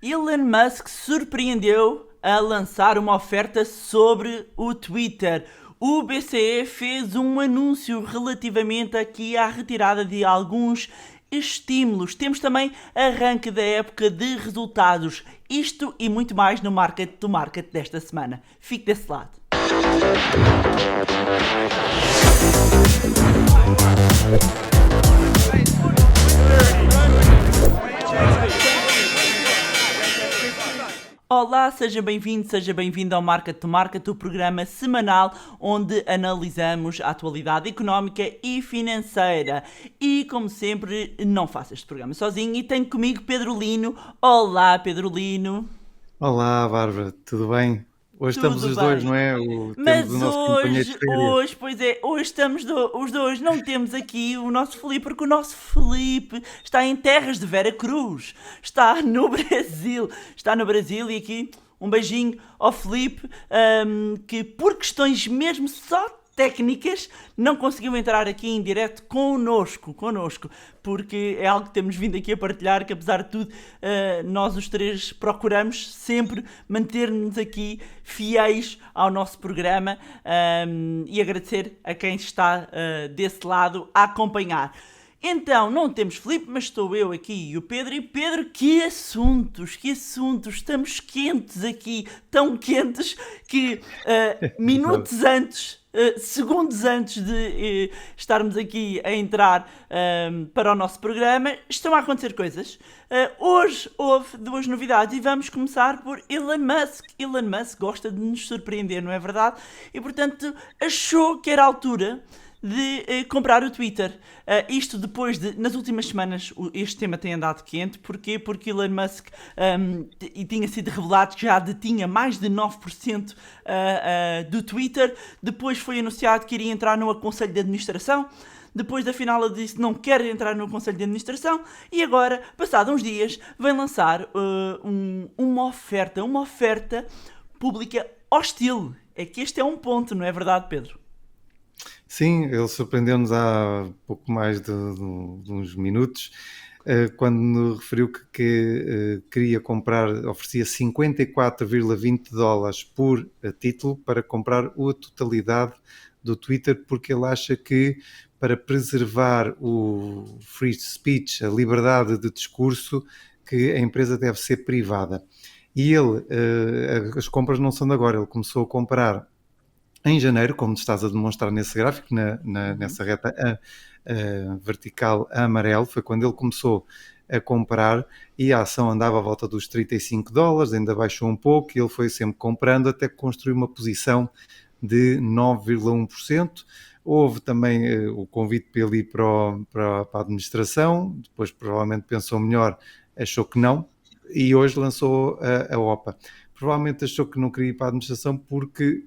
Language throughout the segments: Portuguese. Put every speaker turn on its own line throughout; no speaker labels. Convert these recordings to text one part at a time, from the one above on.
Elon Musk surpreendeu a lançar uma oferta sobre o Twitter. O BCE fez um anúncio relativamente aqui à retirada de alguns estímulos. Temos também arranque da época de resultados. Isto e muito mais no Market to Market desta semana. Fique desse lado. Olá, seja bem-vindo ao Market to Market, o programa semanal onde analisamos a atualidade económica e financeira. E, como sempre, não faço este programa sozinho e tenho comigo Pedro Lino. Olá, Pedro Lino.
Olá, Bárbara, tudo bem? Hoje estamos
Tudo
os dois, não
bem?
é? Temos o
Mas
nosso companheiro de férias.
pois é, hoje estamos os dois. Não temos aqui o nosso Felipe, porque o nosso Felipe está em terras de Vera Cruz. Está no Brasil. Está no Brasil e aqui um beijinho ao Felipe, que por questões mesmo só técnicas não conseguiu entrar aqui em direto connosco, porque é algo que temos vindo aqui a partilhar, que apesar de tudo, nós os três procuramos sempre manter-nos aqui fiéis ao nosso programa, e agradecer a quem está desse lado a acompanhar. Então, não temos Filipe, mas estou eu aqui e o Pedro. E Pedro, que assuntos, estamos quentes aqui, tão quentes que
Exato.
minutos antes, segundos antes de estarmos aqui a entrar para o nosso programa, estão a acontecer coisas. Hoje houve duas novidades e vamos começar por Elon Musk. Elon Musk gosta de nos surpreender, não é verdade? E portanto achou que era a altura de comprar o Twitter. Isto depois de, nas últimas semanas, este tema tem andado quente. Porquê? Porque Elon Musk e tinha sido revelado que já detinha mais de 9% do Twitter. Depois foi anunciado que iria entrar no Conselho de Administração. Depois da final ele disse que não quer entrar no Conselho de Administração. E agora, passados uns dias, vem lançar uma oferta pública hostil. É que este é um ponto, não é verdade, Pedro?
Sim, ele surpreendeu-nos há pouco mais de uns minutos, quando nos referiu que queria comprar, oferecia 54,20 dólares por título para comprar a totalidade do Twitter, porque ele acha que para preservar o free speech, a liberdade de discurso, que a empresa deve ser privada. E ele, as compras não são de agora, ele começou a comprar em janeiro, como estás a demonstrar nesse gráfico, nessa reta vertical a amarelo, foi quando ele começou a comprar e a ação andava à volta dos 35 dólares, ainda baixou um pouco e ele foi sempre comprando até que construiu uma posição de 9,1%. Houve também o convite para ele ir para a administração, depois provavelmente pensou melhor, achou que não, e hoje lançou a OPA. Provavelmente achou que não queria ir para a administração porque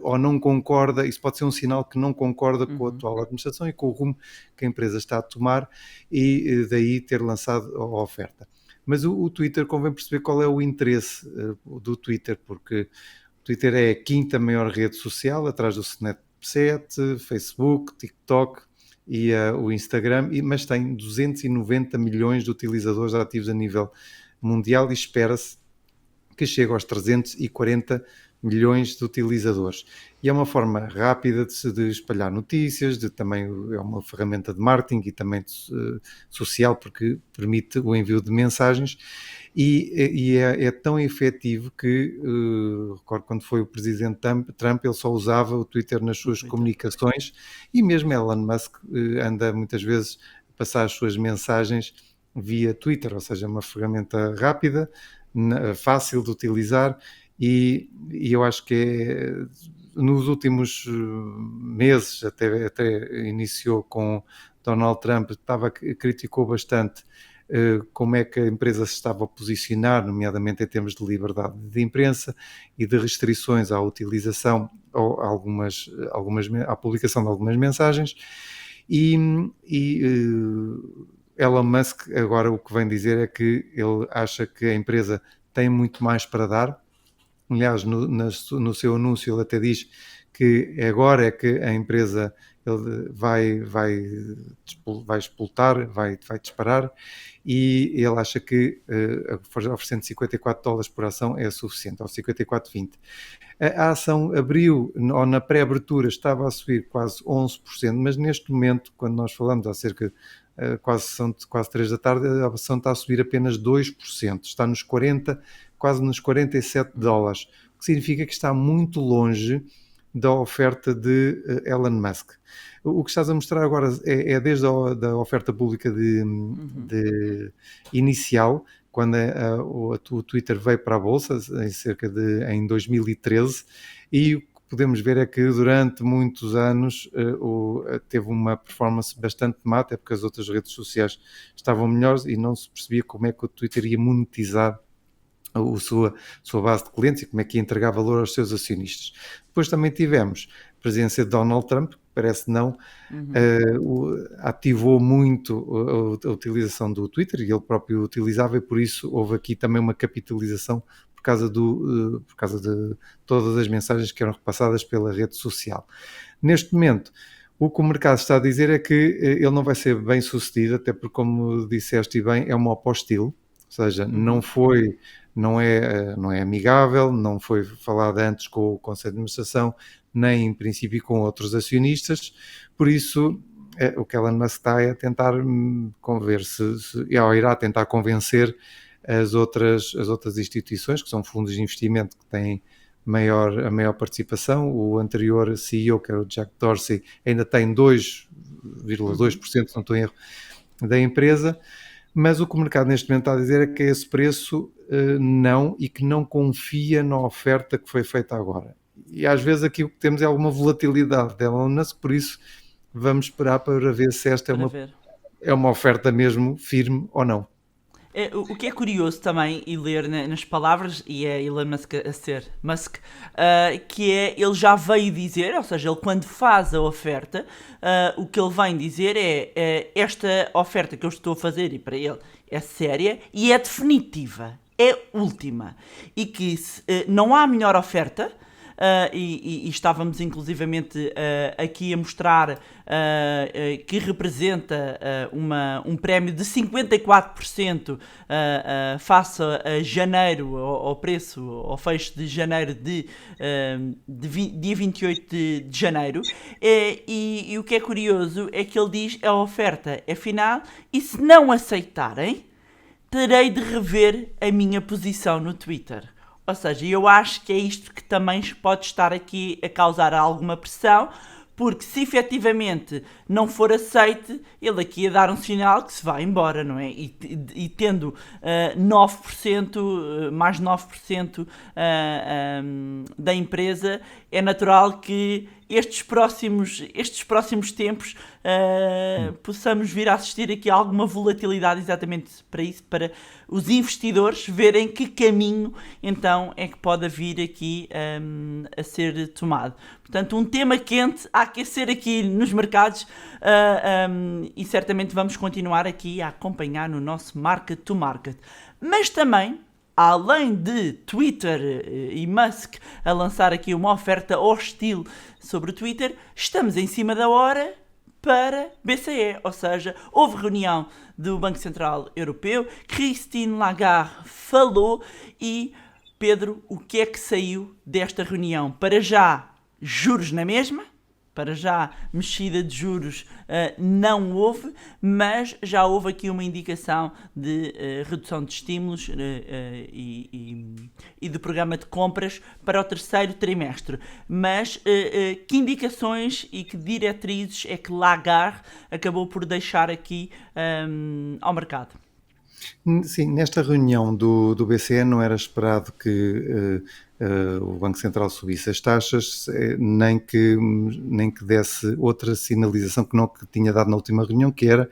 ou não concorda, isso pode ser um sinal que não concorda com a atual administração e com o rumo que a empresa está a tomar, e daí ter lançado a oferta. Mas o Twitter, convém perceber qual é o interesse do Twitter, porque o Twitter é a quinta maior rede social, atrás do Snapchat, Facebook, TikTok e o Instagram, mas tem 290 milhões de utilizadores ativos a nível mundial e espera-se que chegue aos 340 milhões de utilizadores. E é uma forma rápida de espalhar notícias, também é uma ferramenta de marketing e também social, porque permite o envio de mensagens, e é tão efetivo que, recordo quando foi o presidente Trump, ele só usava o Twitter nas suas comunicações, e mesmo Elon Musk anda muitas vezes a passar as suas mensagens via Twitter, ou seja, é uma ferramenta rápida, fácil de utilizar, e eu acho que nos últimos meses, até iniciou com Donald Trump, criticou bastante como é que a empresa se estava a posicionar, nomeadamente em termos de liberdade de imprensa e de restrições à utilização ou à publicação de algumas mensagens, e Elon Musk agora o que vem dizer é que ele acha que a empresa tem muito mais para dar. Aliás, no seu anúncio ele até diz que agora é que a empresa vai explotar, vai disparar, e ele acha que oferecendo $54 por ação é suficiente, aos 54,20. A ação abriu, ou na pré-abertura estava a subir quase 11%, mas neste momento, quando nós falamos há cerca são quase 3 da tarde, a ação está a subir apenas 2%, está nos 40, quase nos $47, o que significa que está muito longe da oferta de Elon Musk. O que estás a mostrar agora é desde a oferta pública de inicial, quando o Twitter veio para a Bolsa, em 2013, e o que podemos ver é que durante muitos anos teve uma performance bastante má, até porque as outras redes sociais estavam melhores e não se percebia como é que o Twitter ia monetizar a sua base de clientes e como é que ia entregar valor aos seus acionistas. Depois também tivemos a presidência de Donald Trump, que parece não, ativou muito a utilização do Twitter, e ele próprio utilizava, e por isso houve aqui também uma capitalização por causa de todas as mensagens que eram repassadas pela rede social. Neste momento, o que o mercado está a dizer é que ele não vai ser bem sucedido, até porque, como disseste bem, é uma hostil, ou seja, não é amigável, não foi falado antes com o Conselho de Administração, nem em princípio com outros acionistas, por isso o que Elon Musk está a tentar irá tentar convencer as outras instituições, que são fundos de investimento que têm a maior participação. O anterior CEO, que era o Jack Dorsey, ainda tem 2,2%, se não estou em erro, da empresa. Mas o que o mercado neste momento está a dizer é que esse preço não, e que não confia na oferta que foi feita agora. E às vezes aqui o que temos é alguma volatilidade da Elon Musk, por isso vamos esperar para ver se esta é uma oferta mesmo firme ou não.
O que é curioso também, e ler nas palavras, e é Elon Musk a ser Musk, que é, ele já veio dizer, ou seja, ele quando faz a oferta, o que ele vem dizer é esta oferta que eu estou a fazer, e para ele é séria e é definitiva, é última, e que não há melhor oferta. E estávamos inclusivamente aqui a mostrar que representa um prémio de 54% face a janeiro, ao preço, ao fecho de janeiro de dia 28 de janeiro. E o que é curioso é que ele diz a oferta é final e se não aceitarem, terei de rever a minha posição no Twitter. Ou seja, eu acho que é isto que também pode estar aqui a causar alguma pressão, porque se efetivamente não for aceite, ele aqui ia dar um sinal que se vai embora, não é? E tendo 9%, mais 9% da empresa, é natural que estes próximos tempos possamos vir a assistir aqui a alguma volatilidade, exatamente para isso, para os investidores verem que caminho então é que pode vir aqui a ser tomado. Portanto, um tema quente a aquecer aqui nos mercados e certamente vamos continuar aqui a acompanhar no nosso Market to Market. Mas também, além de Twitter e Musk a lançar aqui uma oferta hostil sobre o Twitter, estamos em cima da hora para BCE, ou seja, houve reunião do Banco Central Europeu, Christine Lagarde falou e, Pedro, o que é que saiu desta reunião? Para já, juros na mesma? Para já, mexida de juros não houve, mas já houve aqui uma indicação de redução de estímulos e de programa de compras para o terceiro trimestre. Mas que indicações e que diretrizes é que Lagarde acabou por deixar aqui ao mercado?
Sim, nesta reunião do BCE não era esperado que o Banco Central subisse as taxas, nem que desse outra sinalização que não que tinha dado na última reunião, que era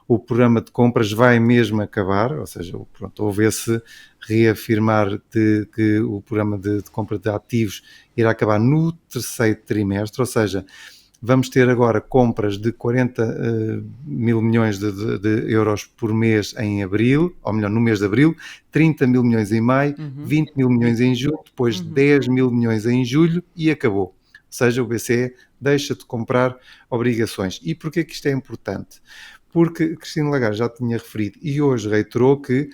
o programa de compras vai mesmo acabar, ou seja, houve esse reafirmar de que o programa de compra de ativos irá acabar no terceiro trimestre, ou seja, vamos ter agora compras de 40 mil milhões de euros por mês em abril, ou melhor, no mês de abril, 30 mil milhões em maio, 20 mil milhões em junho, depois 10 mil milhões em julho e acabou. Ou seja, o BCE deixa de comprar obrigações. E porquê que isto é importante? Porque Christine Lagarde já tinha referido e hoje reiterou que,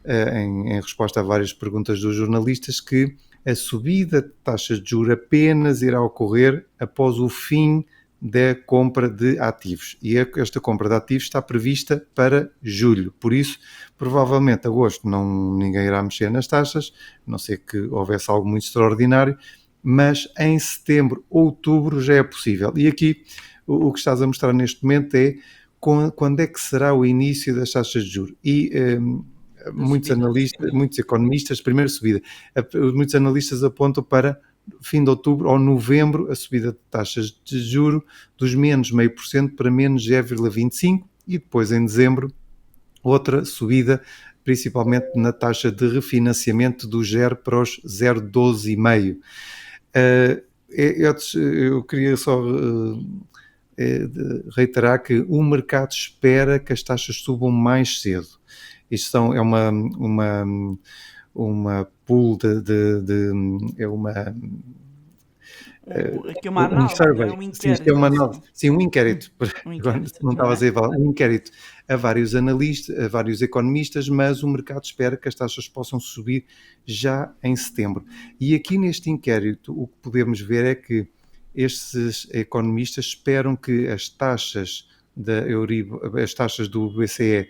em resposta a várias perguntas dos jornalistas, que a subida de taxas de juros apenas irá ocorrer após o fim da compra de ativos. E esta compra de ativos está prevista para julho. Por isso, provavelmente, agosto, ninguém irá mexer nas taxas, a não ser que houvesse algo muito extraordinário, mas em setembro, outubro já é possível. E aqui, o que estás a mostrar neste momento é quando é que será o início das taxas de juros. E muitos analistas, muitos economistas, primeira subida, muitos analistas apontam para fim de outubro ou novembro a subida de taxas de juro dos menos 0,5% para menos 0,25% e depois em dezembro outra subida, principalmente na taxa de refinanciamento do 0 para os 0,12,5%. Eu queria só reiterar que o mercado espera que as taxas subam mais cedo. Isto é uma pool é uma
aqui uma análise,
survey,
um inquérito.
Um inquérito. Não estava a dizer, um inquérito a vários analistas, a vários economistas, mas o mercado espera que as taxas possam subir já em setembro. E aqui neste inquérito o que podemos ver é que estes economistas esperam que as taxas da Euribor, as taxas do BCE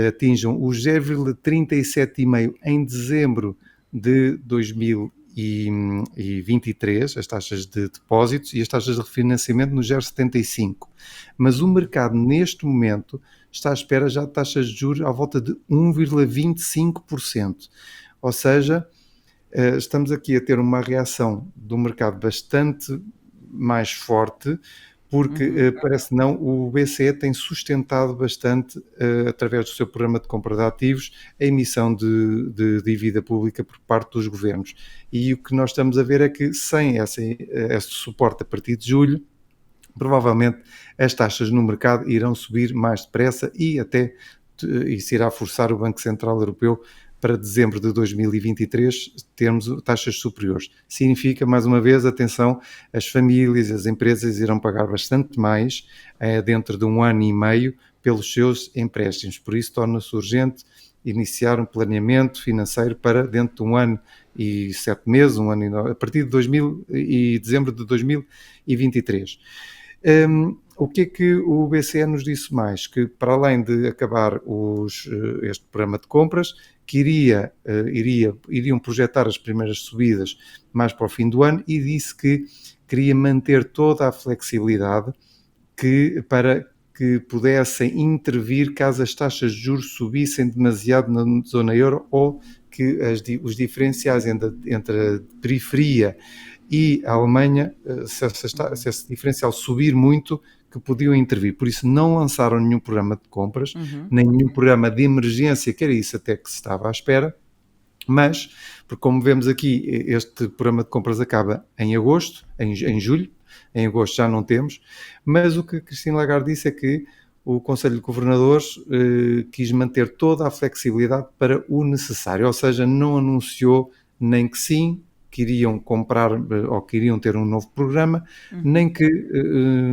atinjam os 0,37,5% em dezembro de 2023, as taxas de depósitos, e as taxas de refinanciamento no 0,75%. Mas o mercado, neste momento, está à espera já de taxas de juros à volta de 1,25%. Ou seja, estamos aqui a ter uma reação do mercado bastante mais forte, porque parece não, o BCE tem sustentado bastante, através do seu programa de compra de ativos, a emissão de dívida pública por parte dos governos. E o que nós estamos a ver é que sem esse suporte a partir de julho, provavelmente as taxas no mercado irão subir mais depressa e até isso irá forçar o Banco Central Europeu para dezembro de 2023 termos taxas superiores. Significa, mais uma vez, atenção, as famílias, as empresas irão pagar bastante mais dentro de 1 ano e meio pelos seus empréstimos. Por isso torna-se urgente iniciar um planeamento financeiro para dentro de 1 ano e 7 meses, a partir de dezembro de 2023. O que é que o BCE nos disse mais? Que para além de acabar este programa de compras, que iriam projetar as primeiras subidas mais para o fim do ano e disse que queria manter toda a flexibilidade para que pudessem intervir caso as taxas de juros subissem demasiado na zona euro ou que os diferenciais entre a periferia e a Alemanha, se esse diferencial subir muito, que podiam intervir. Por isso não lançaram nenhum programa de compras, nem nenhum programa de emergência, que era isso até que se estava à espera, mas, porque como vemos aqui, este programa de compras acaba em agosto, em julho, em agosto já não temos, mas o que Christine Lagarde disse é que o Conselho de Governadores quis manter toda a flexibilidade para o necessário, ou seja, não anunciou nem que sim, que iriam comprar ou que iriam ter um novo programa, nem que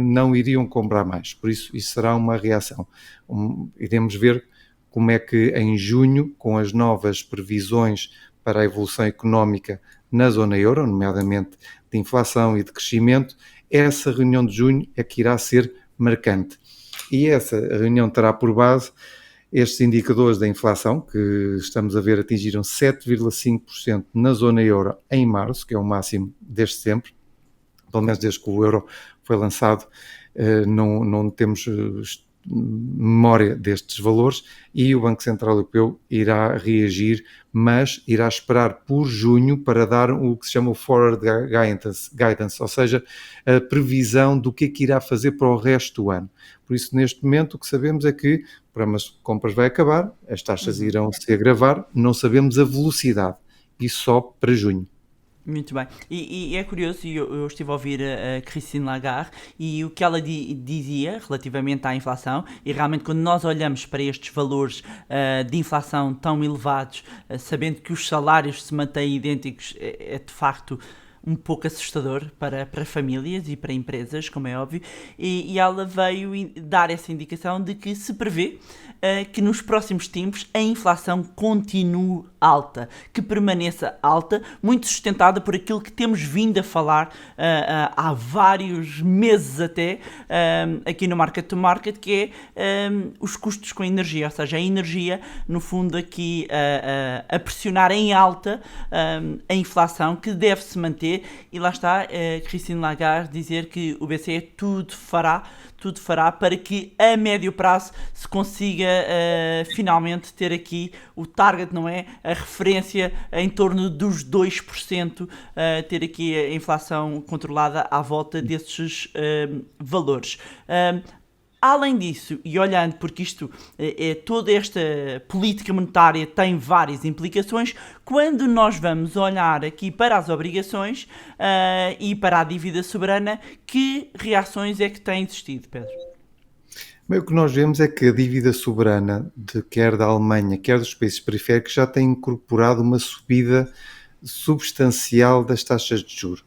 não iriam comprar mais. Por isso será uma reação. Iremos ver como é que em junho, com as novas previsões para a evolução económica na zona euro, nomeadamente de inflação e de crescimento, essa reunião de junho é que irá ser marcante. E essa reunião terá por base estes indicadores da inflação, que estamos a ver atingiram 7,5% na zona euro em março, que é o máximo desde sempre, pelo menos desde que o euro foi lançado, não temos memória destes valores, e o Banco Central Europeu irá reagir, mas irá esperar por junho para dar o que se chama o Forward Guidance, ou seja, a previsão do que é que irá fazer para o resto do ano. Por isso, neste momento, o que sabemos é que o programa de compras vai acabar, as taxas irão se agravar, não sabemos a velocidade, e só para junho.
Muito bem. E é curioso, eu estive a ouvir a Christine Lagarde e o que ela dizia relativamente à inflação, e realmente quando nós olhamos para estes valores de inflação tão elevados, sabendo que os salários se mantêm idênticos, é de facto um pouco assustador para famílias e para empresas, como é óbvio, e ela veio dar essa indicação de que se prevê que nos próximos tempos a inflação continue alta, que permaneça alta, muito sustentada por aquilo que temos vindo a falar há vários meses até, aqui no Market to Market, que é os custos com a energia, ou seja, a energia, no fundo, aqui a pressionar em alta a inflação, que deve-se manter, e lá está Christine Lagarde dizer que o BCE tudo fará para que a médio prazo se consiga finalmente ter aqui o target, não é? A referência em torno dos 2%, ter aqui a inflação controlada à volta desses valores. Além disso, e olhando, porque toda esta política monetária tem várias implicações, quando nós vamos olhar aqui para as obrigações e para a dívida soberana, que reações é que têm existido, Pedro?
Bem, o que nós vemos é que a dívida soberana, quer da Alemanha, quer dos países periféricos, já tem incorporado uma subida substancial das taxas de juros.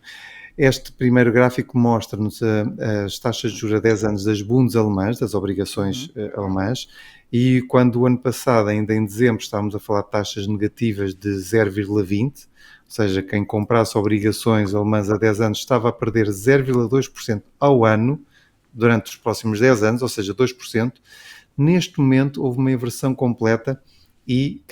Este primeiro gráfico mostra-nos as taxas de juros a 10 anos das Bunds alemãs, das obrigações alemãs, e quando o ano passado, ainda em dezembro, estávamos a falar de taxas negativas de 0,20, ou seja, quem comprasse obrigações alemãs a 10 anos estava a perder 0,2% ao ano durante os próximos 10 anos, ou seja, 2%. Neste momento houve uma inversão completa e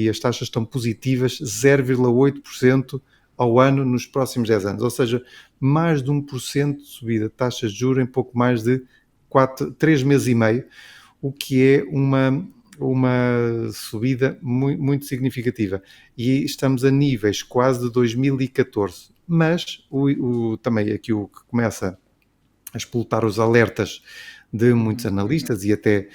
as taxas estão positivas, 0,8% ao ano nos próximos 10 anos, ou seja, mais de 1% de subida de taxas de juros em pouco mais de 3 meses e meio, o que é uma subida muito, muito significativa. E estamos a níveis quase de 2014. Mas também aqui o que começa a explotar os alertas de muitos analistas e até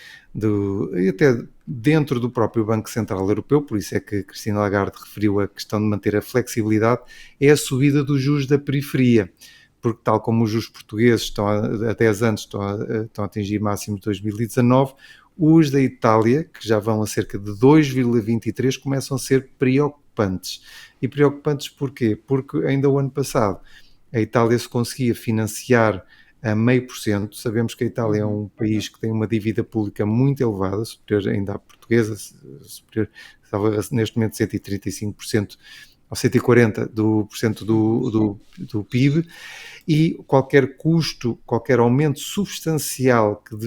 dentro do próprio Banco Central Europeu, por isso é que Christine Lagarde referiu a questão de manter a flexibilidade, é a subida dos juros da periferia, porque tal como os juros portugueses estão há 10 anos estão a atingir máximos de 2019, os da Itália, que já vão a cerca de 2,23, começam a ser preocupantes. E preocupantes porquê? Porque ainda o ano passado a Itália se conseguia financiar a 0,5%. Sabemos que a Itália é um país que tem uma dívida pública muito elevada, superior ainda à portuguesa, superior, neste momento 135% ou 140% do PIB, e qualquer custo, qualquer aumento substancial que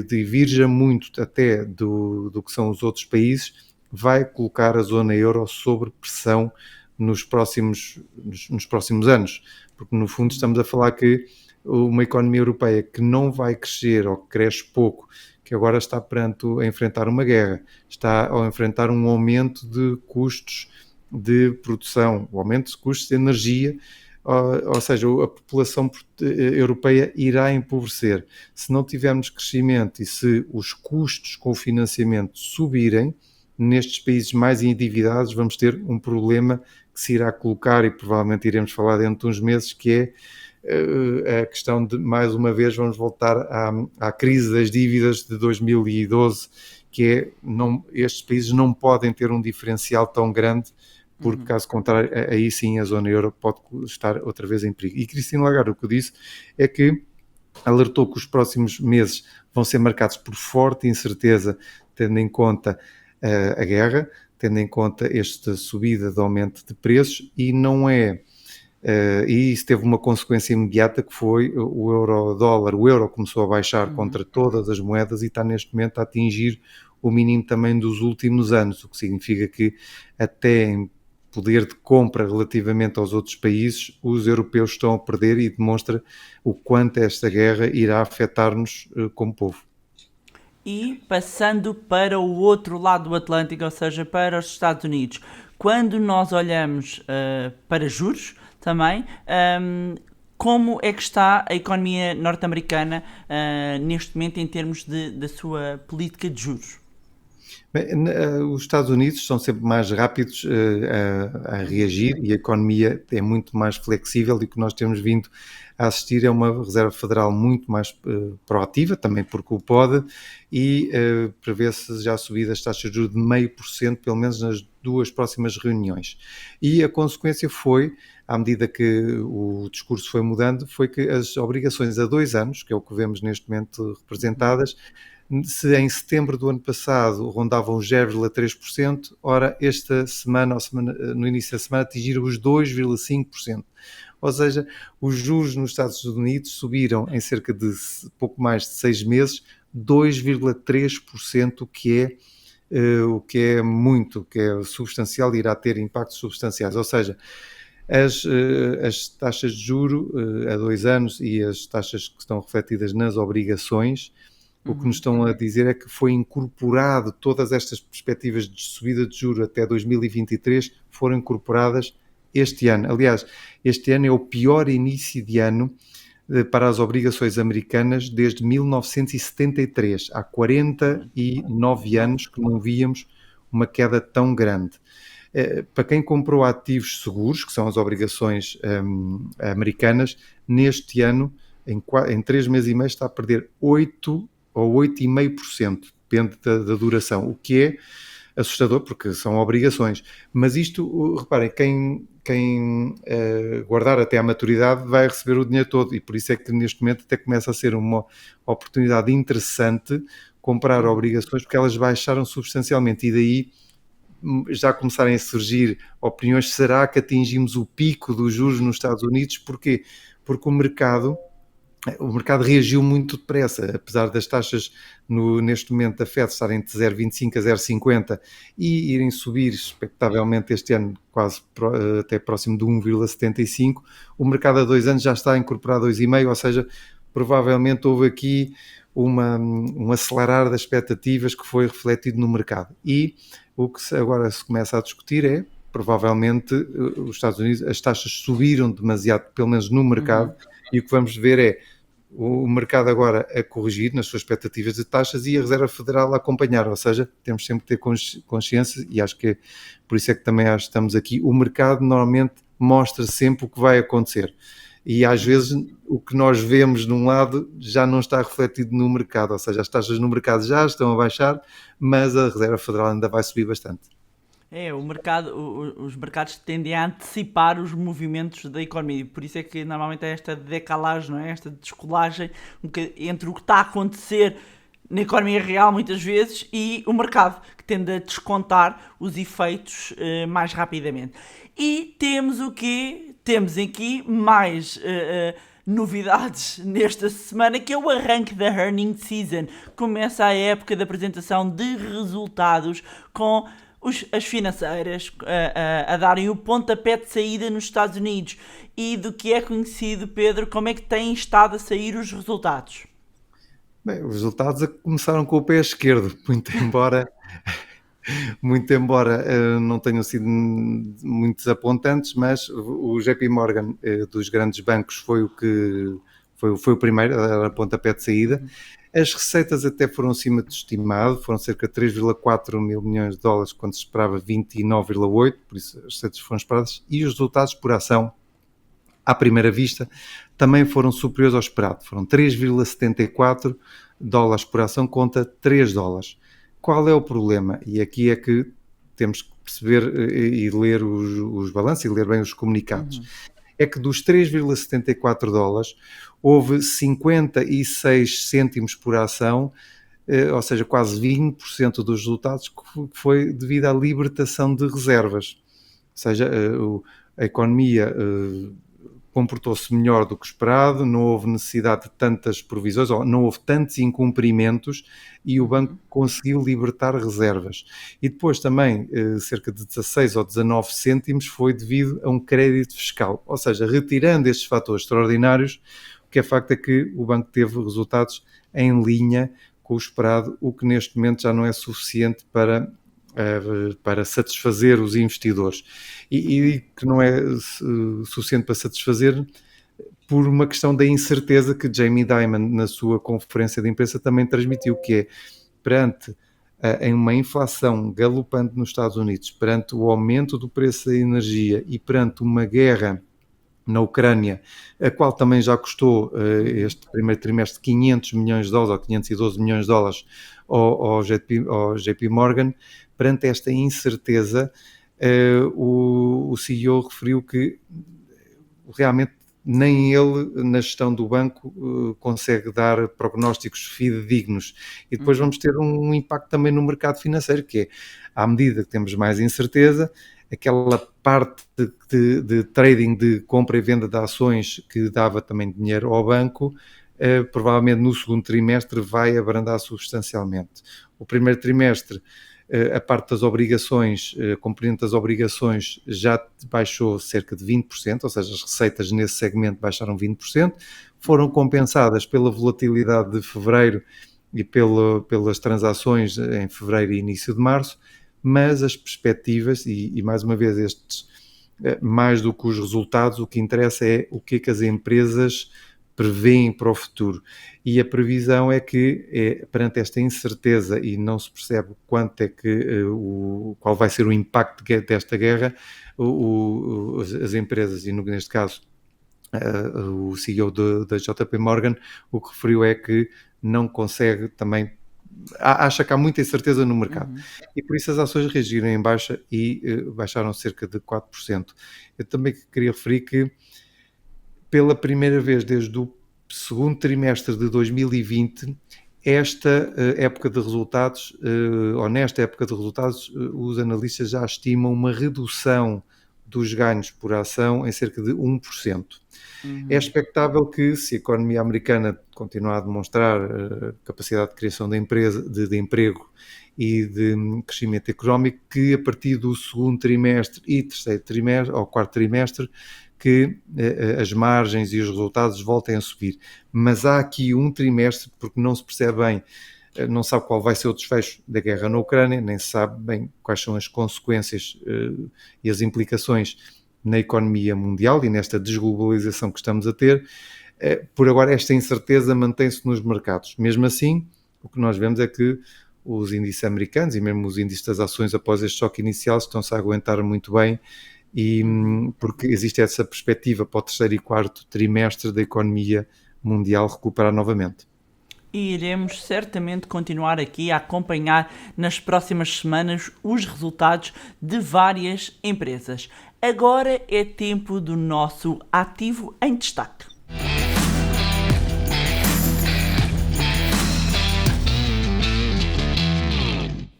divirja muito até do que são os outros países, vai colocar a zona euro sob pressão nos próximos anos, porque no fundo estamos a falar que uma economia europeia que não vai crescer ou que cresce pouco, que agora está a enfrentar uma guerra, está a enfrentar um aumento de custos de produção, o aumento de custos de energia, ou seja, a população europeia irá empobrecer. Se não tivermos crescimento e se os custos com o financiamento subirem, nestes países mais endividados vamos ter um problema que se irá colocar, e provavelmente iremos falar dentro de uns meses, que é a questão de, mais uma vez, vamos voltar à crise das dívidas de 2012, que é, estes países não podem ter um diferencial tão grande, porque caso contrário, aí sim a zona euro pode estar outra vez em perigo. E Christine Lagarde o que disse é que alertou que os próximos meses vão ser marcados por forte incerteza, tendo em conta a guerra, tendo em conta esta subida de aumento de preços, e não é... e isso teve uma consequência imediata, que foi o euro-dólar. O euro começou a baixar contra todas as moedas e está neste momento a atingir o mínimo também dos últimos anos, o que significa que até em poder de compra relativamente aos outros países, os europeus estão a perder, e demonstra o quanto esta guerra irá afetar-nos como povo.
E passando para o outro lado do Atlântico, ou seja, para os Estados Unidos, quando nós olhamos para juros também, como é que está a economia norte-americana neste momento em termos da sua política de juros?
Bem, os Estados Unidos são sempre mais rápidos a reagir, e a economia é muito mais flexível, e o que nós temos vindo a assistir é uma Reserva Federal muito mais proativa, também porque o pode, e prevê-se já subir as taxas de juros de 0,5%, pelo menos nas duas próximas reuniões. E a consequência foi, à medida que o discurso foi mudando, foi que as obrigações a 2 anos, que é o que vemos neste momento representadas, se em setembro do ano passado rondavam os 0,3%, ora esta semana, no início da semana, atingiram os 2,5%. Ou seja, os juros nos Estados Unidos subiram em cerca de pouco mais de 6 meses, 2,3%, o que é muito, que é substancial e irá ter impactos substanciais. Ou seja, as taxas de juro a 2 anos e as taxas que estão refletidas nas obrigações, o que nos estão a dizer é que foi incorporado, todas estas perspectivas de subida de juro até 2023 foram incorporadas este ano. Aliás, este ano é o pior início de ano para as obrigações americanas desde 1973. Há 49 anos que não víamos uma queda tão grande. Para quem comprou ativos seguros, que são as obrigações americanas, neste ano, em 3 meses e meio, está a perder 8 ou 8,5%, depende da duração, o que é assustador, porque são obrigações. Mas isto, reparem, quem guardar até à maturidade vai receber o dinheiro todo, e por isso é que neste momento até começa a ser uma oportunidade interessante comprar obrigações, porque elas baixaram substancialmente, e daí já começarem a surgir opiniões, será que atingimos o pico dos juros nos Estados Unidos? Porquê? Porque o mercado reagiu muito depressa, apesar das taxas neste momento da FED estarem de 0,25 a 0,50 e irem subir expectavelmente este ano quase até próximo de 1,75, o mercado a 2 anos já está a incorporar 2,5, ou seja, provavelmente houve aqui um acelerar das expectativas que foi refletido no mercado. E o que agora se começa a discutir é, provavelmente, os Estados Unidos, as taxas subiram demasiado, pelo menos no mercado, e o que vamos ver é o mercado agora a corrigir nas suas expectativas de taxas e a Reserva Federal a acompanhar, ou seja, temos sempre que ter consciência, e acho que por isso é que também estamos aqui, o mercado normalmente mostra sempre o que vai acontecer, e às vezes o que nós vemos de um lado já não está refletido no mercado, ou seja, as taxas no mercado já estão a baixar, mas a Reserva Federal ainda vai subir bastante.
Os mercados tendem a antecipar os movimentos da economia, por isso é que normalmente é esta decalagem, não é? Esta descolagem entre o que está a acontecer na economia real muitas vezes e o mercado, que tende a descontar os efeitos mais rapidamente. E temos o quê? Temos aqui mais novidades nesta semana, que é o arranque da earning season. Começa a época de apresentação de resultados com as financeiras a darem o pontapé de saída nos Estados Unidos. E do que é conhecido, Pedro, como é que têm estado a sair os resultados?
Bem, os resultados começaram com o pé esquerdo, muito embora não tenham sido muito desapontantes, mas o JP Morgan dos grandes bancos foi o primeiro a dar a pontapé de saída. As receitas até foram acima do estimado, foram cerca de 3,4 mil milhões de dólares, quando se esperava 29,8, por isso as receitas foram esperadas, e os resultados por ação, à primeira vista, também foram superiores ao esperado, foram 3,74 dólares por ação contra 3 dólares. Qual é o problema? E aqui é que temos que perceber e ler os balanços e ler bem os comunicados. É que dos 3,74 dólares houve 56 cêntimos por ação, ou seja, quase 20% dos resultados, que foi devido à libertação de reservas. Ou seja, a economia comportou-se melhor do que esperado, não houve necessidade de tantas provisões, ou não houve tantos incumprimentos, e o banco conseguiu libertar reservas. E depois também, cerca de 16 ou 19 cêntimos foi devido a um crédito fiscal. Ou seja, retirando estes fatores extraordinários, o que é facto é que o banco teve resultados em linha com o esperado, o que neste momento já não é suficiente para satisfazer os investidores, e que não é suficiente para satisfazer por uma questão da incerteza que Jamie Dimon, na sua conferência de imprensa, também transmitiu, que é, perante uma inflação galopante nos Estados Unidos, perante o aumento do preço da energia e perante uma guerra na Ucrânia, a qual também já custou este primeiro trimestre 500 milhões de dólares, ou 512 milhões de dólares ao JP Morgan, perante esta incerteza, o CEO referiu que realmente nem ele, na gestão do banco, consegue dar prognósticos fidedignos. E depois vamos ter um impacto também no mercado financeiro, que é, à medida que temos mais incerteza, aquela parte de trading, de compra e venda de ações que dava também dinheiro ao banco, provavelmente no segundo trimestre vai abrandar substancialmente. O primeiro trimestre, a parte das obrigações, a componente das obrigações já baixou cerca de 20%, ou seja, as receitas nesse segmento baixaram 20%, foram compensadas pela volatilidade de fevereiro e pelas transações em fevereiro e início de março, mas as perspectivas, e mais uma vez estes, mais do que os resultados, o que interessa é o que é que as empresas prevêem para o futuro. E a previsão é que, perante esta incerteza e não se percebe quanto é que, qual vai ser o impacto desta guerra, as empresas, e neste caso o CEO da JP Morgan, o que referiu é que não consegue também, acha que há muita incerteza no mercado. E por isso as ações reagiram em baixa e baixaram cerca de 4%. Eu também queria referir que, pela primeira vez desde o segundo trimestre de 2020, esta época de resultados, ou nesta época de resultados, os analistas já estimam uma redução dos ganhos por ação em cerca de 1%. É expectável que, se a economia americana continuar a demonstrar capacidade de criação de emprego e de crescimento económico, que a partir do segundo trimestre e terceiro trimestre, ou quarto trimestre, que as margens e os resultados voltem a subir. Mas há aqui um trimestre, porque não se percebe bem, não sabe qual vai ser o desfecho da guerra na Ucrânia, nem se sabe bem quais são as consequências e as implicações na economia mundial e nesta desglobalização que estamos a ter. Por agora, esta incerteza mantém-se nos mercados. Mesmo assim, o que nós vemos é que os índices americanos e mesmo os índices das ações após este choque inicial estão-se a aguentar muito bem, e porque existe essa perspectiva para o terceiro e quarto trimestre da economia mundial recuperar novamente.
E iremos certamente continuar aqui a acompanhar nas próximas semanas os resultados de várias empresas. Agora é tempo do nosso ativo em destaque.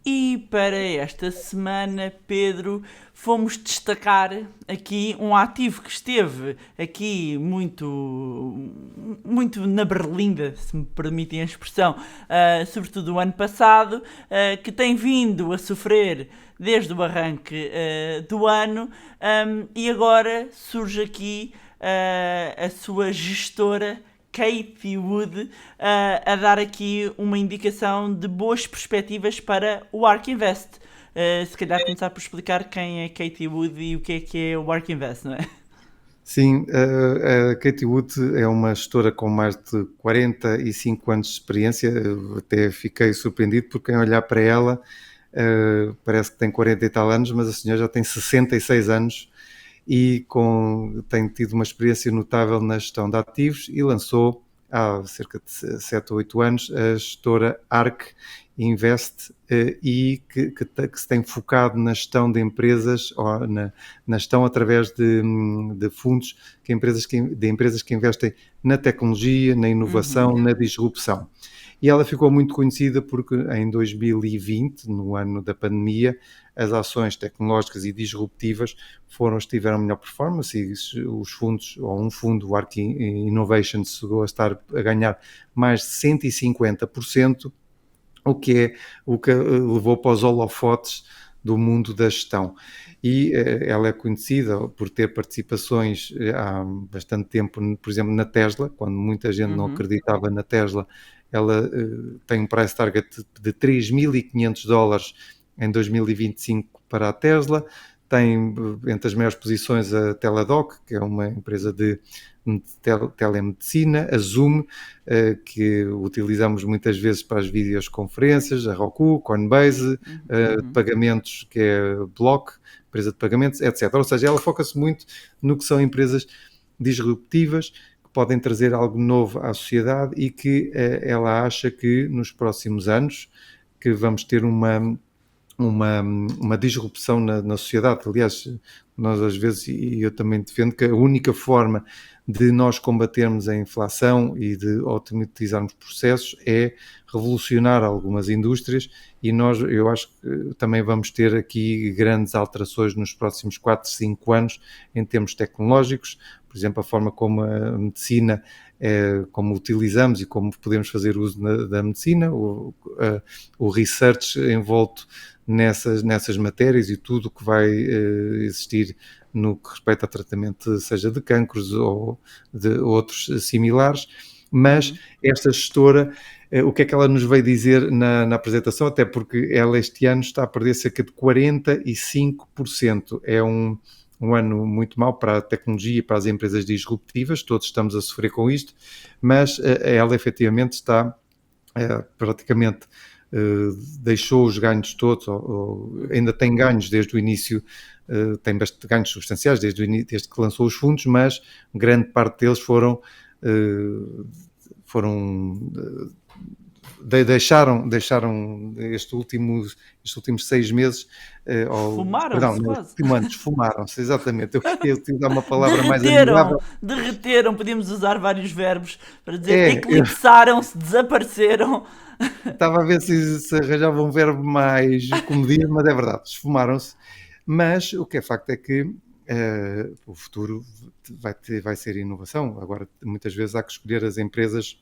E para esta semana, Pedro, fomos destacar aqui um ativo que esteve aqui muito na berlinda, se me permitem a expressão, sobretudo o ano passado, que tem vindo a sofrer desde o arranque do ano, e agora surge aqui a sua gestora, Cathie Wood, a dar aqui uma indicação de boas perspectivas para o ARK Invest. Se calhar começar por explicar quem é Cathie Wood e o que é o ARK Invest, não é?
Sim, a Cathie Wood é uma gestora com mais de 45 anos de experiência. Eu até fiquei surpreendido porque, quem olhar para ela, parece que tem 40 e tal anos, mas a senhora já tem 66 anos e tem tido uma experiência notável na gestão de ativos, e lançou há cerca de 7 ou 8 anos a gestora ARK Invest, e que se tem focado na gestão de empresas, ou na gestão através de fundos de empresas que investem na tecnologia, na inovação, na disrupção. E ela ficou muito conhecida porque em 2020, no ano da pandemia, as ações tecnológicas e disruptivas tiveram melhor performance, e os fundos, ou um fundo, o ARK Innovation, chegou a ganhar mais de 150%, o que levou para os holofotes do mundo da gestão. E ela é conhecida por ter participações há bastante tempo, por exemplo, na Tesla, quando muita gente não acreditava na Tesla. Ela tem um price target de $3.500 em 2025 para a Tesla. Tem entre as maiores posições a Teladoc, que é uma empresa de telemedicina, a Zoom, que utilizamos muitas vezes para as videoconferências, a Roku, Coinbase, pagamentos, que é Block, empresa de pagamentos, etc. Ou seja, ela foca-se muito no que são empresas disruptivas, que podem trazer algo novo à sociedade, e que ela acha que nos próximos anos que vamos ter uma uma disrupção na sociedade. Aliás, nós às vezes, e eu também defendo que a única forma de nós combatermos a inflação e de automatizarmos processos é revolucionar algumas indústrias, e eu acho que também vamos ter aqui grandes alterações nos próximos 4, 5 anos em termos tecnológicos. Por exemplo, a forma como a medicina, como utilizamos e como podemos fazer uso da medicina, o research envolto nessas matérias e tudo o que vai existir no que respeita a tratamento, seja de cancros ou de outros similares. Mas esta gestora, o que é que ela nos veio dizer na apresentação? Até porque ela este ano está a perder cerca de 45%. É um ano muito mau para a tecnologia e para as empresas disruptivas, todos estamos a sofrer com isto, mas ela efetivamente está praticamente deixou os ganhos todos, ou ainda tem ganhos desde o início, tem bastante ganhos substanciais desde que lançou os fundos, mas grande parte deles deixaram estes últimos 6 meses,
Esfumaram-se
no
quase.
último ano, esfumaram-se, exatamente. Eu queria utilizar uma palavra mais amigável.
Derreteram, podíamos usar vários verbos para dizer
Eu
eclipsaram-se, desapareceram.
estava a ver se arranjava um verbo mais comedido, mas é verdade, esfumaram-se. Mas o que é facto é que o futuro vai ser inovação. Agora, muitas vezes há que escolher as empresas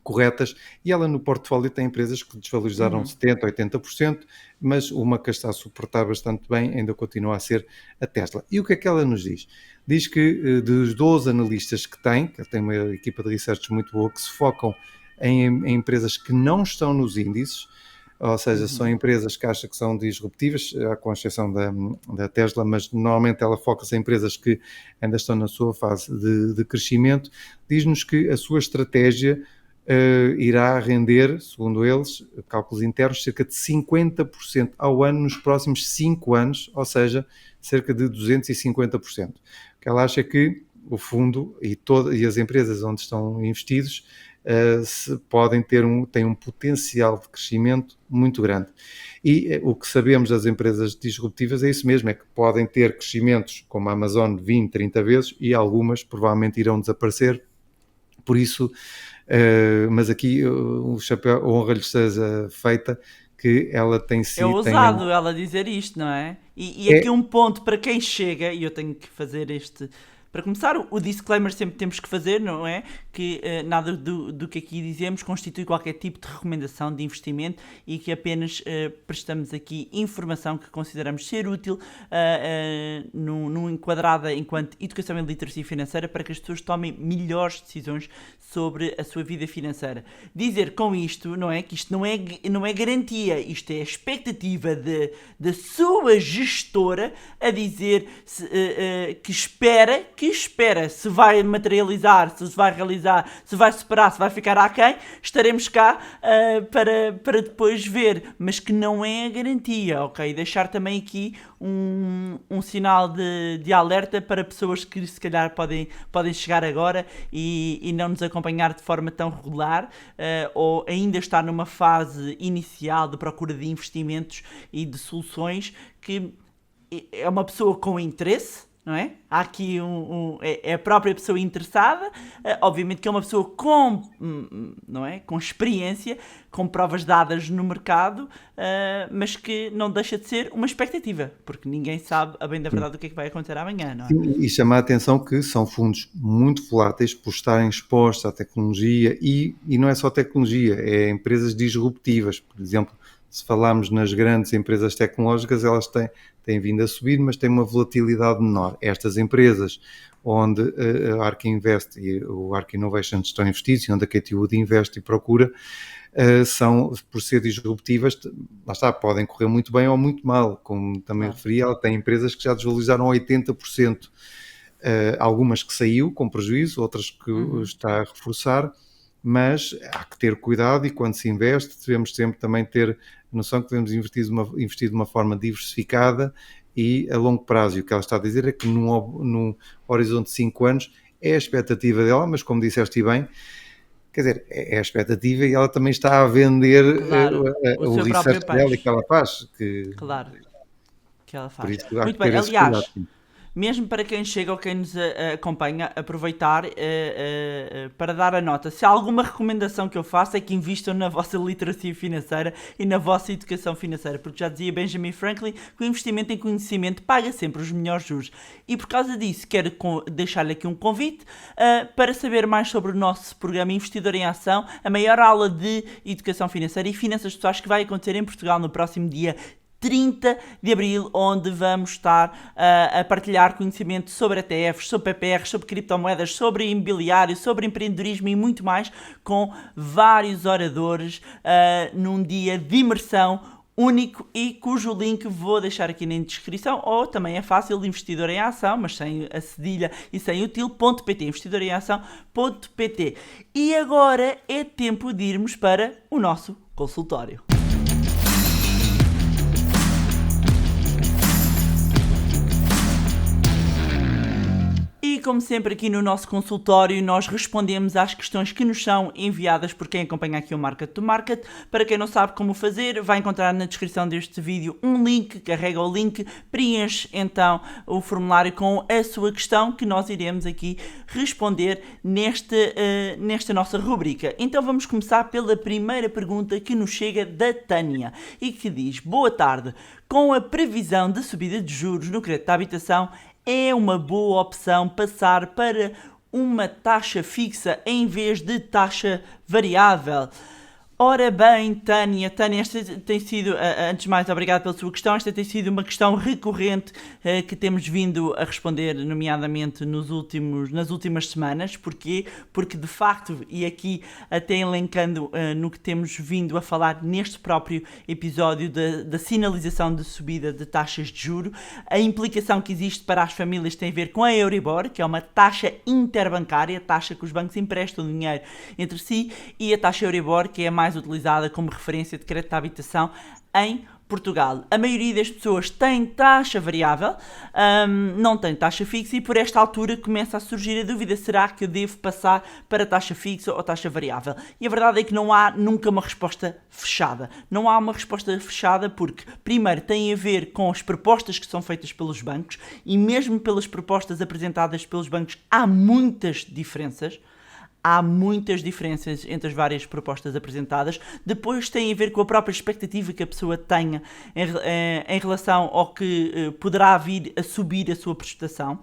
corretas, e ela no portfólio tem empresas que desvalorizaram 70%, 80%, mas uma que está a suportar bastante bem ainda continua a ser a Tesla. E o que é que ela nos diz? Diz que dos 12 analistas que tem uma equipa de research muito boa, que se focam em empresas que não estão nos índices, ou seja, são empresas que acha que são disruptivas, com exceção da Tesla, mas normalmente ela foca-se em empresas que ainda estão na sua fase de crescimento. Diz-nos que a sua estratégia irá render, segundo eles, cálculos internos, cerca de 50% ao ano nos próximos 5 anos, ou seja, cerca de 250%. O que ela acha é que o fundo e as empresas onde estão investidos têm um potencial de crescimento muito grande. E o que sabemos das empresas disruptivas é isso mesmo, é que podem ter crescimentos como a Amazon 20, 30 vezes, e algumas provavelmente irão desaparecer. Por isso, mas aqui o chapéu, a honra lhe seja feita, que ela tem
É
sido...
ousado ela dizer isto, não é? E aqui um ponto para quem chega, e eu tenho que fazer este... Para começar, o disclaimer sempre temos que fazer, não é? Que nada do que aqui dizemos constitui qualquer tipo de recomendação de investimento, e que apenas prestamos aqui informação que consideramos ser útil num enquadrada enquanto educação e literacia financeira, para que as pessoas tomem melhores decisões sobre a sua vida financeira. Dizer com isto, não é? Que isto não é garantia, isto é a expectativa da sua gestora a dizer que espera se vai materializar, se vai realizar, se vai superar, se vai ficar aquém. Estaremos cá para depois ver, mas que não é a garantia, ok? Deixar também aqui um sinal de alerta para pessoas que se calhar podem chegar agora e não nos acompanhar de forma tão regular, ou ainda estar numa fase inicial de procura de investimentos e de soluções, que é uma pessoa com interesse, não é? Há aqui é a própria pessoa interessada, obviamente que é uma pessoa não é? Com experiência, com provas dadas no mercado, mas que não deixa de ser uma expectativa, porque ninguém sabe a bem da verdade o que é que vai acontecer amanhã, não é?
Sim, e chama a atenção que são fundos muito voláteis por estarem expostos à tecnologia, e não é só tecnologia, é empresas disruptivas. Por exemplo, se falarmos nas grandes empresas tecnológicas, elas têm vindo a subir, mas têm uma volatilidade menor. Estas empresas onde a ARK Invest e o ARK Innovation estão investidos, e onde a Katie Wood investe e procura, são, por ser disruptivas, lá está, podem correr muito bem ou muito mal. Como também referi, ela tem empresas que já desvalorizaram 80%. Algumas que saiu com prejuízo, outras que está a reforçar, mas há que ter cuidado, e quando se investe devemos sempre também ter noção que devemos investir de uma forma diversificada e a longo prazo. E o que ela está a dizer é que num horizonte de 5 anos é a expectativa dela, mas como disseste bem, quer dizer, é a expectativa e ela também está a vender
Claro, o
o
seu próprio
research dela e
peixe.
que ela faz, que,
Claro, que ela
por
faz.
isso há
Muito
que
bem,
ter esse cuidado.
aliás, mesmo para quem chega ou quem nos acompanha, aproveitar para dar a nota. Se há alguma recomendação que eu faço é que invistam na vossa literacia financeira e na vossa educação financeira, porque já dizia Benjamin Franklin que o investimento em conhecimento paga sempre os melhores juros. E por causa disso, quero deixar-lhe aqui um convite para saber mais sobre o nosso programa Investidor em Ação, a maior aula de educação financeira e finanças pessoais que vai acontecer em Portugal no próximo dia 30 de Abril, onde vamos estar a partilhar conhecimento sobre ETFs, sobre PPRs, sobre criptomoedas, sobre imobiliário, sobre empreendedorismo e muito mais, com vários oradores num dia de imersão único e cujo link vou deixar aqui na descrição, ou também é fácil, Investidor em Ação, mas sem a cedilha e sem o til.pt, investidoremação.pt. E agora é tempo de irmos para o nosso consultório. E como sempre aqui no nosso consultório nós respondemos às questões que nos são enviadas por quem acompanha aqui o Market to Market. Para quem não sabe como fazer, vai encontrar na descrição deste vídeo um link, carrega o link, preenche então o formulário com a sua questão que nós iremos aqui responder nesta nossa rubrica. Então vamos começar pela primeira pergunta que nos chega da Tânia e que diz: boa tarde, com a previsão de subida de juros no crédito à habitação, é uma boa opção passar para uma taxa fixa em vez de taxa variável? Ora bem, Tânia, esta tem sido, antes de mais, obrigado pela sua questão, esta tem sido uma questão recorrente que temos vindo a responder, nomeadamente nas últimas semanas. Porquê? Porque, de facto, e aqui até elencando no que temos vindo a falar neste próprio episódio da sinalização de subida de taxas de juro, a implicação que existe para as famílias tem a ver com a Euribor, que é uma taxa interbancária, a taxa que os bancos emprestam dinheiro entre si, e a taxa Euribor, que é a mais utilizada como referência de crédito à habitação em Portugal. A maioria das pessoas tem taxa variável, não tem taxa fixa, e por esta altura começa a surgir a dúvida: será que eu devo passar para taxa fixa ou taxa variável? E a verdade é que não há nunca uma resposta fechada. Não há uma resposta fechada porque, primeiro, tem a ver com as propostas que são feitas pelos bancos, e mesmo pelas propostas apresentadas pelos bancos há muitas diferenças. Há muitas diferenças entre as várias propostas apresentadas. Depois tem a ver com a própria expectativa que a pessoa tenha em relação ao que poderá vir a subir a sua prestação.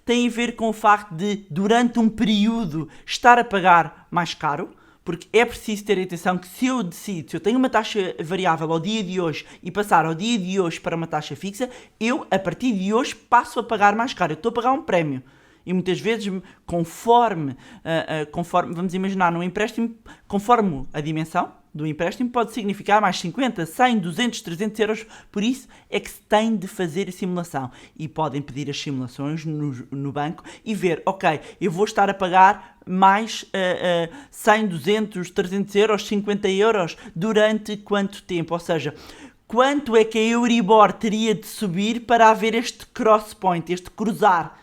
Tem a ver com o facto de, durante um período, estar a pagar mais caro. Porque é preciso ter atenção que se eu decido, se eu tenho uma taxa variável ao dia de hoje e passar ao dia de hoje para uma taxa fixa, eu, a partir de hoje, passo a pagar mais caro. Eu estou a pagar um prémio. E muitas vezes, conforme, vamos imaginar, num empréstimo, conforme a dimensão do empréstimo, pode significar mais 50, 100, 200, 300 euros. Por isso é que se tem de fazer a simulação. E podem pedir as simulações no banco e ver, ok, eu vou estar a pagar mais 100, 200, 300 euros, 50 euros durante quanto tempo? Ou seja, quanto é que a Euribor teria de subir para haver este cross point, este cruzar,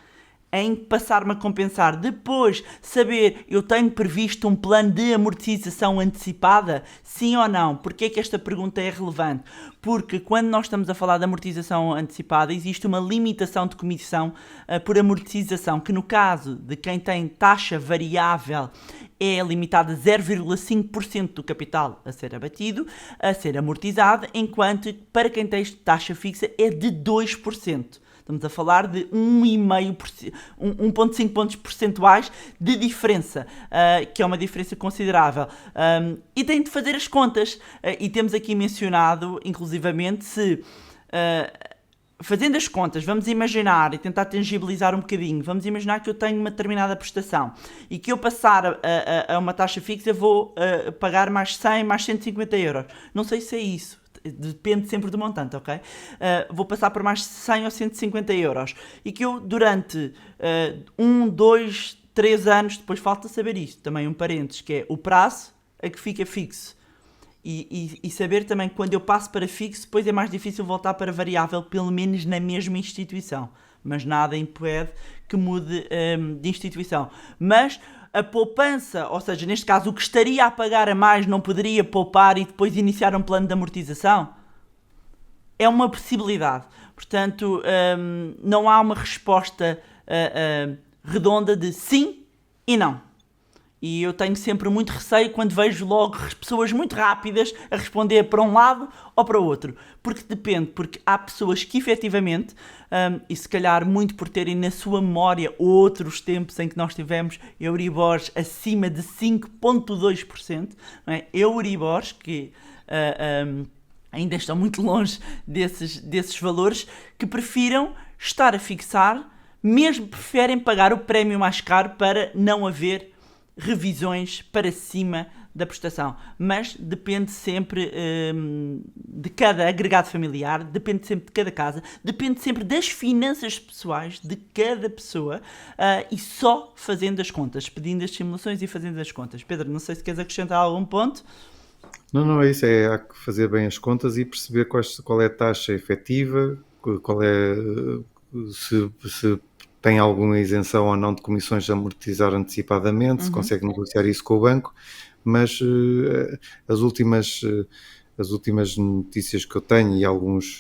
em passar-me a compensar? Depois, saber, eu tenho previsto um plano de amortização antecipada? Sim ou não? Porquê é que esta pergunta é relevante? Porque quando nós estamos a falar de amortização antecipada, existe uma limitação de comissão por amortização, que no caso de quem tem taxa variável é limitada a 0,5% do capital a ser abatido, a ser amortizado, enquanto para quem tem taxa fixa é de 2%. Estamos a falar de 1,5 pontos percentuais de diferença, que é uma diferença considerável. E tem de fazer as contas. E temos aqui mencionado, inclusivamente, se... fazendo as contas, vamos imaginar e tentar tangibilizar um bocadinho, vamos imaginar que eu tenho uma determinada prestação e que eu passar a uma taxa fixa vou pagar mais 100, mais 150 euros. Não sei se é isso. Depende sempre do montante, ok? Vou passar por mais 100 ou 150 euros. E que eu, durante 1, 2, 3 anos, depois falta saber isto, também um parênteses, que é o prazo a que fica fixo. E saber também que quando eu passo para fixo, depois é mais difícil voltar para variável, pelo menos na mesma instituição. Mas nada impede que mude de instituição. Mas a poupança, ou seja, neste caso, o que estaria a pagar a mais não poderia poupar e depois iniciar um plano de amortização? É uma possibilidade. Portanto, não há uma resposta redonda de sim e não. E eu tenho sempre muito receio quando vejo logo pessoas muito rápidas a responder para um lado ou para o outro. Porque depende, porque há pessoas que efetivamente, e se calhar muito por terem na sua memória outros tempos em que nós tivemos Euribors acima de 5,2%, não é? Euribors que ainda estão muito longe desses valores, que prefiram estar a fixar, mesmo preferem pagar o prémio mais caro para não haver revisões para cima da prestação, mas depende sempre de cada agregado familiar, depende sempre de cada casa, depende sempre das finanças pessoais de cada pessoa, e só fazendo as contas, pedindo as simulações e fazendo as contas. Pedro, não sei se queres acrescentar algum ponto.
Não é isso, há que fazer bem as contas e perceber qual é a taxa efetiva, qual é, se tem alguma isenção ou não de comissões de amortizar antecipadamente, se consegue negociar isso com o banco, mas as últimas notícias que eu tenho e algumas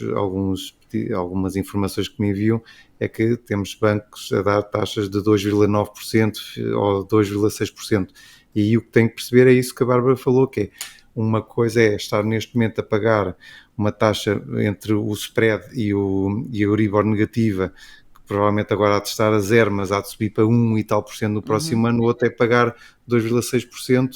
informações que me enviam é que temos bancos a dar taxas de 2,9% ou 2,6%, e aí o que tem que perceber é isso que a Bárbara falou, que é uma coisa é estar neste momento a pagar uma taxa entre o spread e a Euribor negativa, provavelmente agora há de estar a 0, mas há de subir para 1 e tal por cento no próximo ano, o outro é pagar 2,6%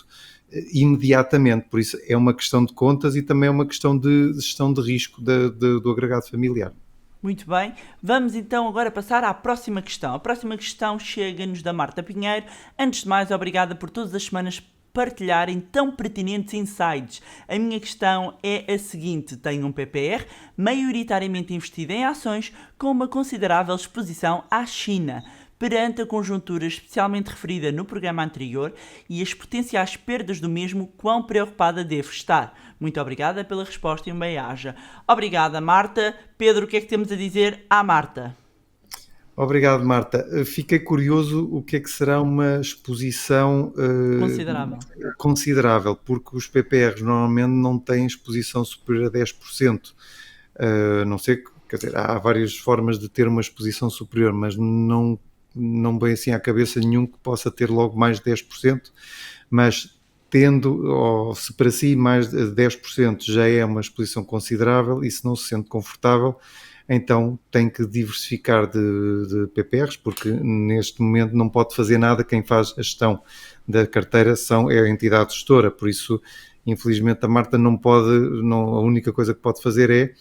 imediatamente. Por isso é uma questão de contas e também é uma questão de gestão de risco do agregado familiar.
Muito bem, vamos então agora passar à próxima questão. A próxima questão chega-nos da Marta Pinheiro. Antes de mais, obrigada por todas as semanas partilharem tão pertinentes insights. A minha questão é a seguinte: tenho um PPR maioritariamente investido em ações com uma considerável exposição à China. Perante a conjuntura especialmente referida no programa anterior e as potenciais perdas do mesmo, quão preocupada devo estar? Muito obrigada pela resposta e um bem-aja. Obrigada, Marta. Pedro, o que é que temos a dizer à Marta?
Obrigado, Marta. Fiquei curioso o que é que será uma exposição considerável, porque os PPRs normalmente não têm exposição superior a 10%. Não sei, quer dizer, há várias formas de ter uma exposição superior, mas não vem assim à cabeça nenhum que possa ter logo mais de 10%, mas tendo, ou se para si mais de 10% já é uma exposição considerável e se não se sente confortável, então tem que diversificar de PPRs, porque neste momento não pode fazer nada. Quem faz a gestão da carteira é a entidade gestora, por isso infelizmente a Marta a única coisa que pode fazer é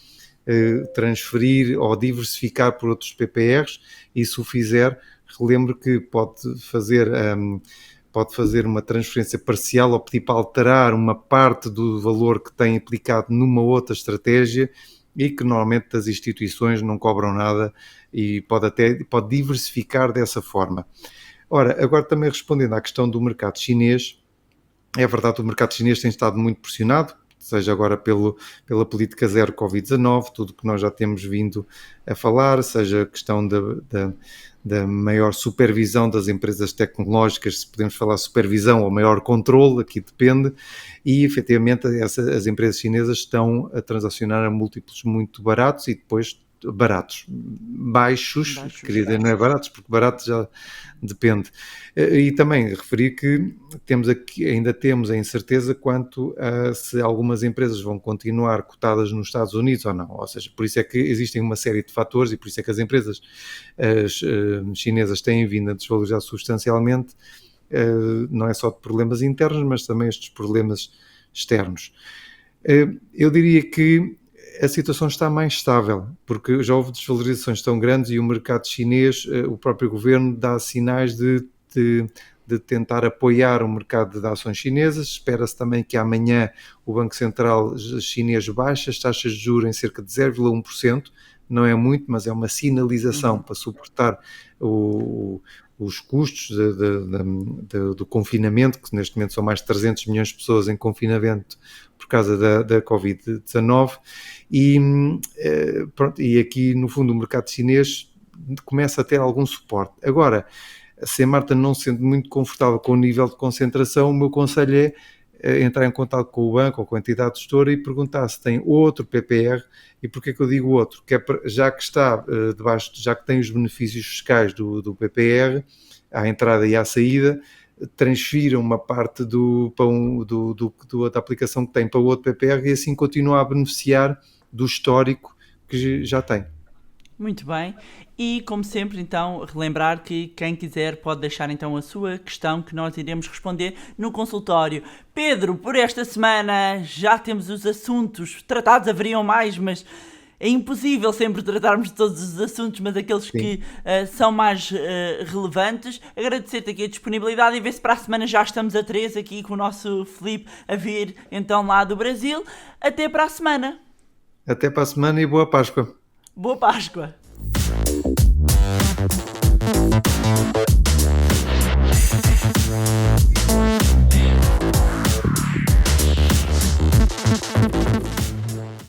transferir ou diversificar por outros PPRs, e se o fizer, relembro que pode fazer uma transferência parcial ou pedir para alterar uma parte do valor que tem aplicado numa outra estratégia, e que normalmente as instituições não cobram nada e pode diversificar dessa forma. Ora, agora também respondendo à questão do mercado chinês, é verdade que o mercado chinês tem estado muito pressionado, seja agora pela política zero Covid-19, tudo que nós já temos vindo a falar, seja a questão da maior supervisão das empresas tecnológicas, se podemos falar supervisão ou maior controle, aqui depende, e efetivamente as empresas chinesas estão a transacionar a múltiplos muito baratos e depois baixos, queria dizer, não é baratos, porque barato já depende. E também referir que ainda temos a incerteza quanto a se algumas empresas vão continuar cotadas nos Estados Unidos ou não, ou seja, por isso é que existem uma série de fatores e por isso é que as empresas chinesas têm vindo a desvalorizar substancialmente, não é só de problemas internos, mas também estes problemas externos. Eu diria que a situação está mais estável, porque já houve desvalorizações tão grandes e o mercado chinês, o próprio governo dá sinais de tentar apoiar o mercado de ações chinesas. Espera-se também que amanhã o Banco Central chinês baixe as taxas de juros em cerca de 0,1%, não é muito, mas é uma sinalização para suportar os custos do confinamento, que neste momento são mais de 300 milhões de pessoas em confinamento por causa da Covid-19, e aqui no fundo o mercado chinês começa a ter algum suporte. Agora, Se a Marta não se sente muito confortável com o nível de concentração, o meu conselho é entrar em contato com o banco ou com a entidade gestora e perguntar se tem outro PPR. E porquê que eu digo outro? Que é já que está debaixo, já que tem os benefícios fiscais do PPR, à entrada e à saída, transfira uma parte da aplicação que tem para o outro PPR e assim continua a beneficiar do histórico que já tem.
Muito bem. E, como sempre, então, relembrar que quem quiser pode deixar então a sua questão que nós iremos responder no consultório. Pedro, por esta semana já temos os assuntos tratados, haveriam mais, mas é impossível sempre tratarmos de todos os assuntos, mas aqueles
Sim.
que são mais relevantes. Agradecer-te aqui a disponibilidade e ver se para a semana já estamos a 3 aqui com o nosso Filipe a vir então lá do Brasil. Até para a semana.
Até para a semana e boa Páscoa.
Boa Páscoa.